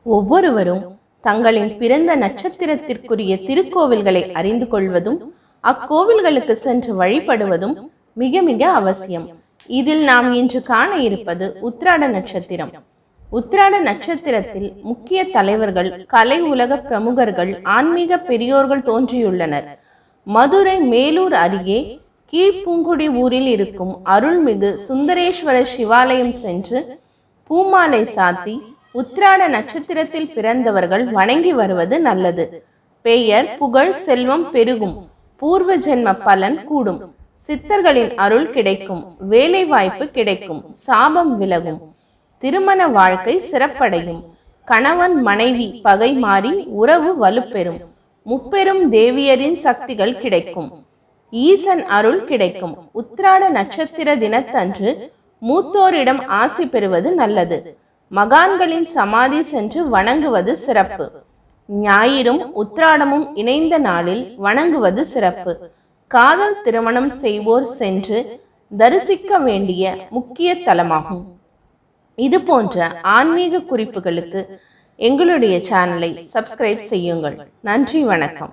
ஒவ்வொருவரும் தங்களின் பிறந்த நட்சத்திரத்திற்குரிய திருக்கோவில்களை அறிந்து கொள்வதும் அக்கோவில்களுக்கு சென்று வழிபடுவதும் மிக மிக அவசியம். இதில் நாம் இன்று காண இருப்பது உத்திராட நட்சத்திரம். உத்திராட நட்சத்திரத்தில் முக்கிய தலைவர்கள், கலை உலக பிரமுகர்கள், ஆன்மீக பெரியோர்கள் தோன்றியுள்ளனர். மதுரை மேலூர் அருகே கீழ்பூங்குடி ஊரில் இருக்கும் அருள்மிகு சுந்தரேஸ்வர சிவாலயம் சென்று பூமாலை சாத்தி உத்திராட நட்சத்திரத்தில் பிறந்தவர்கள் வணங்கி வருவது நல்லது. பெயர், புகழ், செல்வம் பெருகும். பூர்வ ஜென்ம பலன் கூடும். சித்தர்களின் அருள் கிடைக்கும். வேலை வாய்ப்பு கிடைக்கும். சாபம் விலகும். திருமண வாழ்க்கை சிறப்படையும். கணவன் மனைவி பகை மாறி உறவு வலுப்பெறும். முப்பெரும் தேவியரின் சக்திகள் கிடைக்கும். ஈசன் அருள் கிடைக்கும். உத்திராட நட்சத்திர தினத்தன்று மூத்தோரிடம் ஆசி பெறுவது நல்லது. மகான்களின் சமாதி சென்று வணங்குவது சிறப்பு. ஞாயிறும் உத்திராடமும் இணைந்த நாளில் வணங்குவது சிறப்பு. காதல் திருமணம் செய்வோர் சென்று தரிசிக்க வேண்டிய முக்கிய தலமாகும். இது போன்ற ஆன்மீக குறிப்புகளுக்கு எங்களுடைய சேனலை சப்ஸ்கிரைப் செய்யுங்கள். நன்றி, வணக்கம்.